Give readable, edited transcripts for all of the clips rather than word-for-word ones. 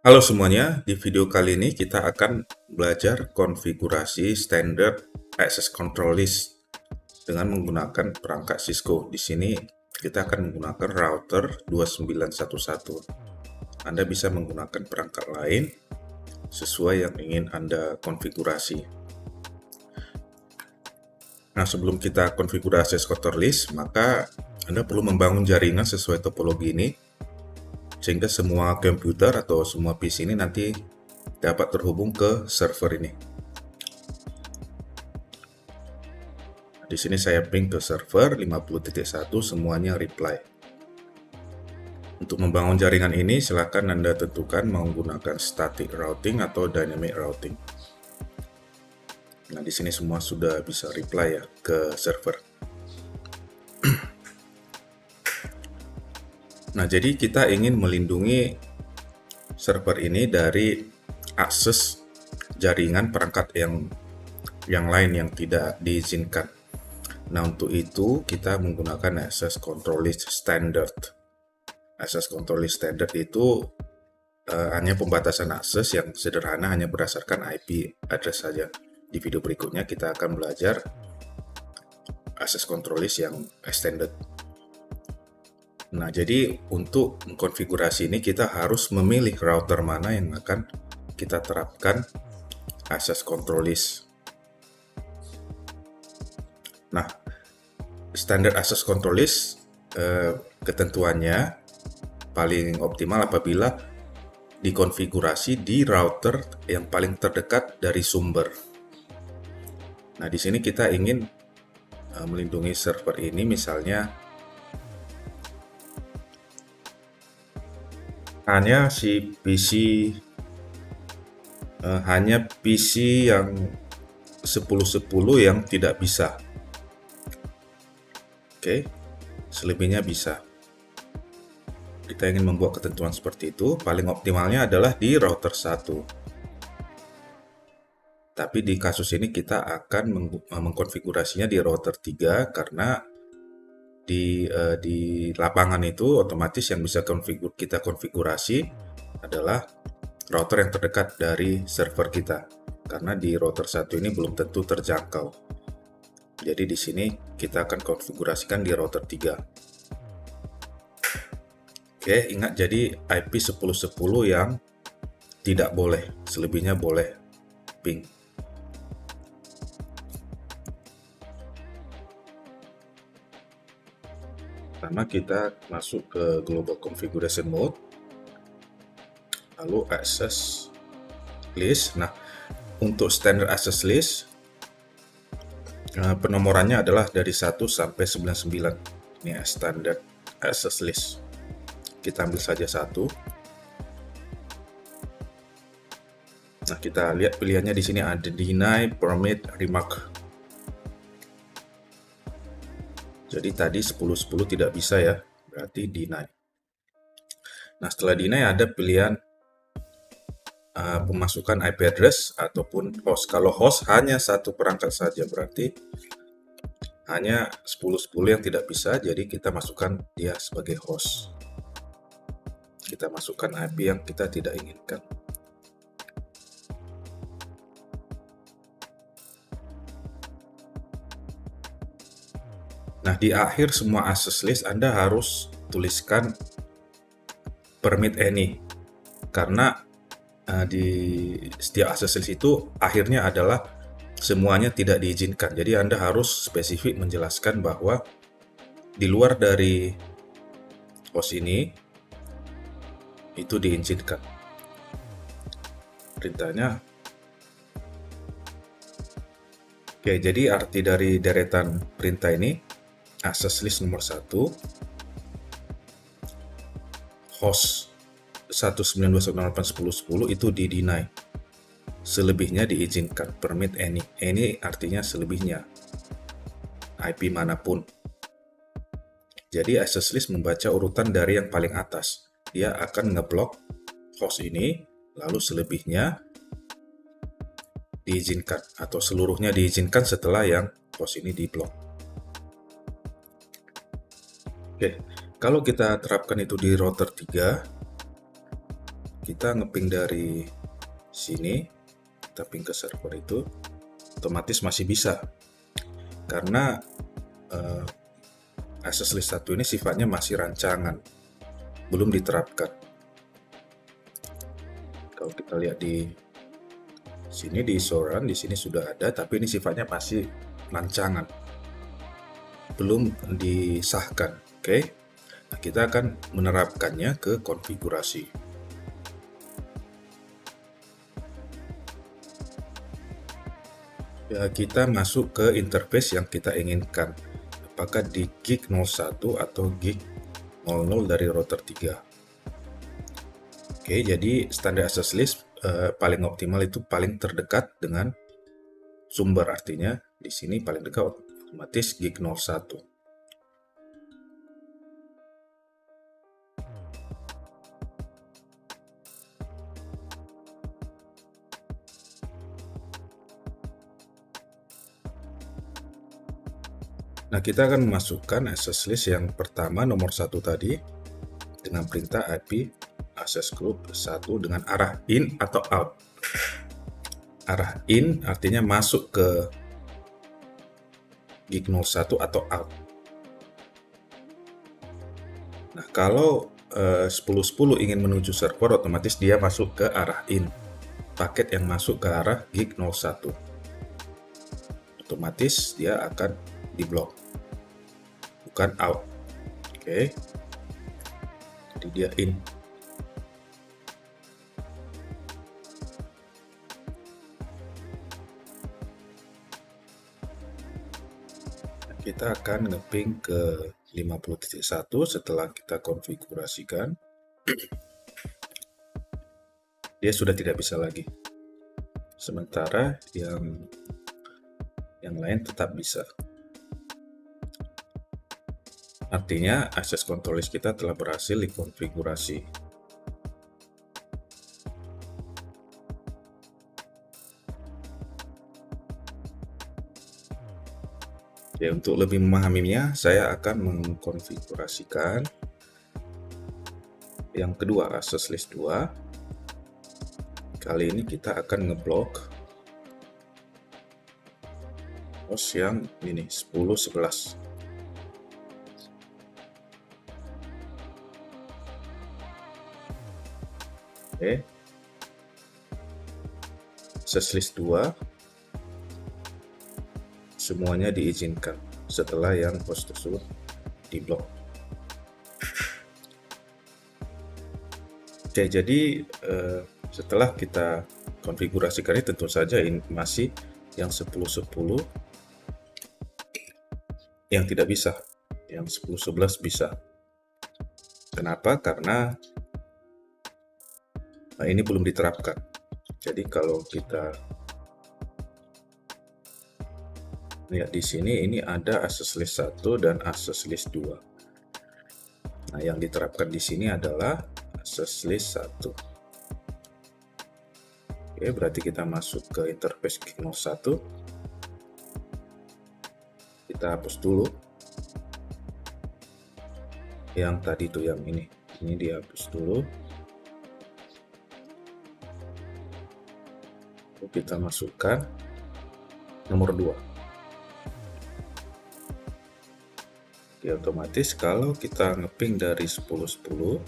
Halo semuanya, di video kali ini kita akan belajar konfigurasi standard access control list dengan menggunakan perangkat Cisco. Di sini kita akan menggunakan router 2911. Anda bisa menggunakan perangkat lain sesuai yang ingin Anda konfigurasi. Nah, sebelum kita konfigurasi control list, maka Anda perlu membangun jaringan sesuai topologi ini sehingga semua komputer atau semua PC ini nanti dapat terhubung ke server ini. Di sini saya ping ke server 50.1, semuanya reply. Untuk membangun jaringan ini, silakan Anda tentukan menggunakan static routing atau dynamic routing. Nah, di sini semua sudah bisa reply ya ke server. Nah, jadi kita ingin melindungi server ini dari akses jaringan perangkat yang lain yang tidak diizinkan. Nah, untuk itu kita menggunakan access control list standard. Access control list standard itu hanya pembatasan akses yang sederhana, hanya berdasarkan IP address saja. Di video berikutnya kita akan belajar access control list yang extended. Nah, jadi untuk mengkonfigurasi ini kita harus memilih router mana yang akan kita terapkan access control list. Nah, standard access control list ketentuannya paling optimal apabila dikonfigurasi di router yang paling terdekat dari sumber. Nah, di sini kita ingin melindungi server ini, misalnya hanya PC yang 1010 yang tidak bisa. Oke, selebihnya bisa. Kita ingin membuat ketentuan seperti itu, paling optimalnya adalah di router 1. Tapi di kasus ini kita akan mengkonfigurasinya di router 3 karena di lapangan itu otomatis yang bisa kita konfigurasi adalah router yang terdekat dari server kita. Karena di router 1 ini belum tentu terjangkau. Jadi di sini kita akan konfigurasikan di router 3. Oke, ingat jadi IP 1010 yang tidak boleh, selebihnya boleh ping. Pertama kita masuk ke global configuration mode, lalu access list. Nah, untuk standard access list penomorannya adalah dari 1 sampai 99. Ini standard access list. Kita ambil saja 1. Nah, kita lihat pilihannya di sini ada deny, permit, remark. Jadi tadi 1010 tidak bisa ya, berarti deny. Nah, setelah deny ada pilihan pemasukan IP address ataupun host. Kalau host hanya satu perangkat saja, berarti hanya 1010 yang tidak bisa, jadi kita masukkan dia sebagai host. Kita masukkan IP yang kita tidak inginkan. Nah, di akhir semua access list Anda harus tuliskan permit any, karena di setiap access list itu akhirnya adalah semuanya tidak diizinkan. Jadi Anda harus spesifik menjelaskan bahwa di luar dari host ini itu diizinkan. Perintahnya. Oke, jadi arti dari deretan perintah ini, access list nomor 1, host 192.168.10.10 itu di-deny. Selebihnya diizinkan, permit any. Any artinya selebihnya, IP manapun. Jadi access list membaca urutan dari yang paling atas. Dia akan ngeblok host ini, lalu selebihnya diizinkan atau seluruhnya diizinkan setelah yang host ini diblok. Oke, kalau kita terapkan itu di router 3, kita ngeping dari sini, kita ping ke server itu, otomatis masih bisa. Karena access list 1 ini sifatnya masih rancangan, belum diterapkan. Kalau kita lihat di sini di Soran, di sini sudah ada, tapi ini sifatnya masih rancangan, belum disahkan. Oke, nah, kita akan menerapkannya ke konfigurasi. Ya, kita masuk ke interface yang kita inginkan, apakah di gig 01 atau gig 00 dari router 3. Oke, jadi standar access list paling optimal itu paling terdekat dengan sumber, artinya di sini paling dekat otomatis gig 01. Nah, kita akan memasukkan access list yang pertama, nomor 1 tadi, dengan perintah IP access group 1 dengan arah in atau out. Arah in artinya masuk ke gig 01 atau out. Nah, kalau 10.10 ingin menuju server, otomatis dia masuk ke arah in. Paket yang masuk ke arah gig 01. Otomatis dia akan diblok, bukan out. Oke. Jadi dia in. Kita akan ngeping ke 50.1 setelah kita konfigurasikan. Dia sudah tidak bisa lagi. Sementara yang lain tetap bisa. Artinya access control list kita telah berhasil dikonfigurasi. Ya, untuk lebih memahaminya, saya akan mengkonfigurasikan yang kedua, access list 2. Kali ini kita akan ngeblok host yang ini 10.11. Oke. Access list 2 semuanya diizinkan setelah yang host tersebut diblok. Oke, jadi setelah kita konfigurasikan ini, tentu saja ini masih yang 10.10 yang tidak bisa, yang 10.11 bisa. Kenapa? Karena ini belum diterapkan. Jadi kalau kita lihat di sini, ini ada access list 1 dan access list 2. Nah, yang diterapkan di sini adalah access list 1. Oke, berarti kita masuk ke interface gig 01. Kita hapus dulu yang tadi tuh, yang ini dihapus dulu. Kita masukkan nomor 2. Oke, otomatis kalau kita ngeping dari 10.10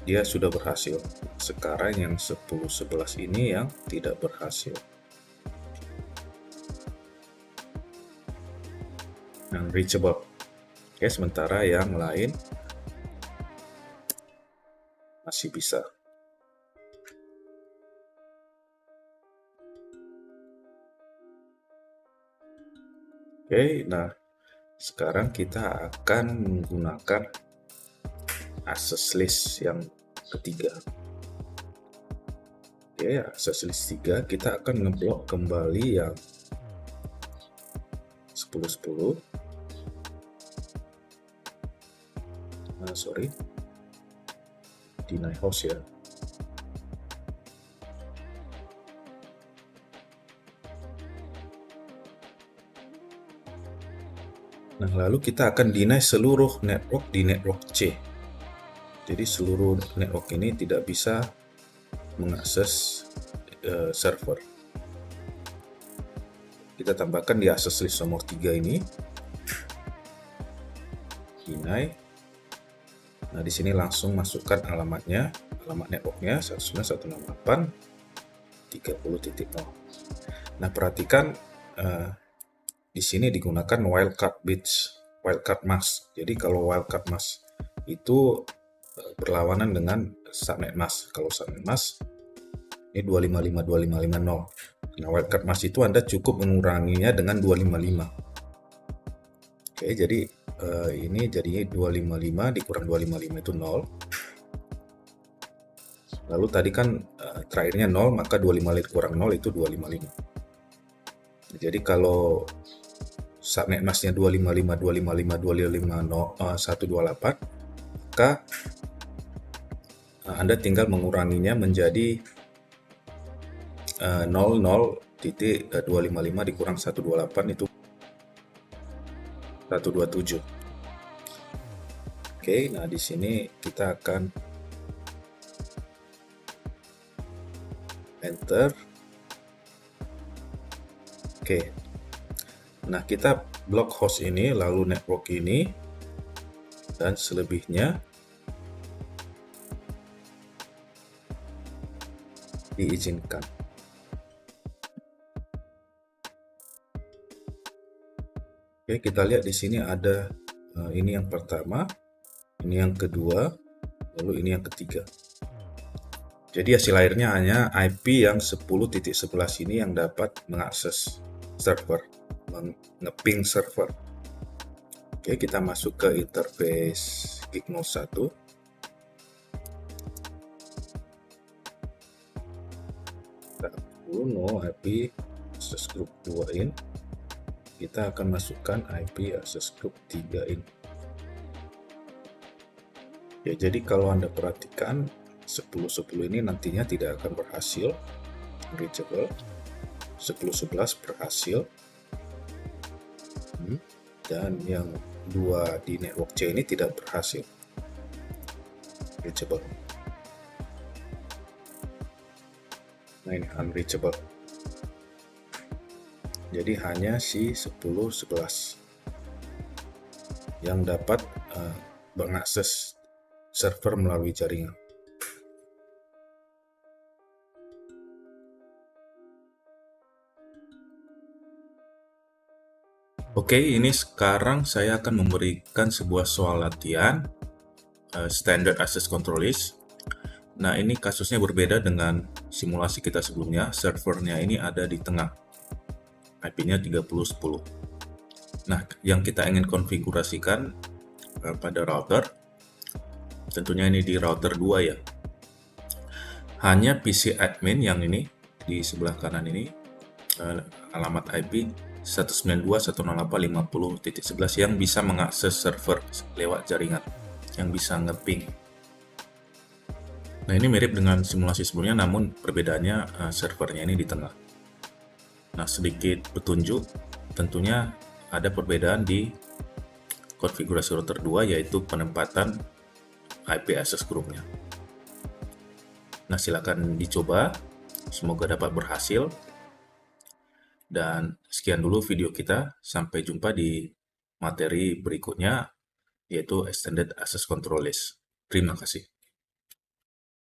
dia sudah berhasil. Sekarang yang 10.11 ini yang tidak berhasil. Unreachable. Oke, sementara yang lain masih bisa. Oke, nah sekarang kita akan menggunakan access list yang ketiga. Oke, access list 3 kita akan ngeblok kembali yang 10.10. Deny host ya. Nah, lalu kita akan deny seluruh network di network C. Jadi seluruh network ini tidak bisa mengakses server. Kita tambahkan di access list nomor 3 ini, deny. Nah, di sini langsung masukkan alamatnya, alamat networknya 192.168.30.0. Nah, perhatikan di sini digunakan wildcard bits, wildcard mask. Jadi kalau wildcard mask itu berlawanan dengan subnet mask. Kalau subnet mask ini 255.255.0. Nah, wildcard mask itu Anda cukup menguranginya dengan 255. Oke, jadi ini jadinya 255 dikurang 255 itu 0. Lalu tadi kan terakhirnya 0, maka 25 dikurang 0 itu 255. Jadi kalau subnet masknya 255.255.255.128, maka Anda tinggal menguranginya menjadi 00.255 dikurang 128 itu 127. Oke, nah di sini kita akan enter. Oke. Nah, kita blok host ini, lalu network ini, dan selebihnya diizinkan. Oke, kita lihat di sini ada ini yang pertama, ini yang kedua, lalu ini yang ketiga. Jadi hasil akhirnya hanya IP yang 10.11 ini yang dapat mengakses server, nge-ping server. Oke, kita masuk ke interface Geeknode 1. Kita no IP access group 2 in. Kita akan masukkan IP access group 3 in. Ya, jadi kalau Anda perhatikan 10.10 ini nantinya tidak akan berhasil reachable. 10.11 berhasil. Dan yang 2 di network C ini tidak berhasil reachable. Nah, ini unreachable. Jadi hanya si 10.11 yang dapat mengakses server melalui jaringan. Oke, ini sekarang saya akan memberikan sebuah soal latihan standard access control list. Nah, ini kasusnya berbeda dengan simulasi kita sebelumnya. Servernya ini ada di tengah, IP-nya 30.10. Nah, yang kita ingin konfigurasikan pada router, tentunya ini di router 2 ya. Hanya PC admin yang ini di sebelah kanan ini, alamat IP 192.168.50.11 yang bisa mengakses server lewat jaringan, yang bisa nge-ping. Nah, ini mirip dengan simulasi sebelumnya, namun perbedaannya servernya ini di tengah. Nah, sedikit petunjuk, tentunya ada perbedaan di konfigurasi router 2, yaitu penempatan IP access group-nya. Nah, silakan dicoba, semoga dapat berhasil. Dan sekian dulu video kita, sampai jumpa di materi berikutnya, yaitu Extended Access Control List. Terima kasih.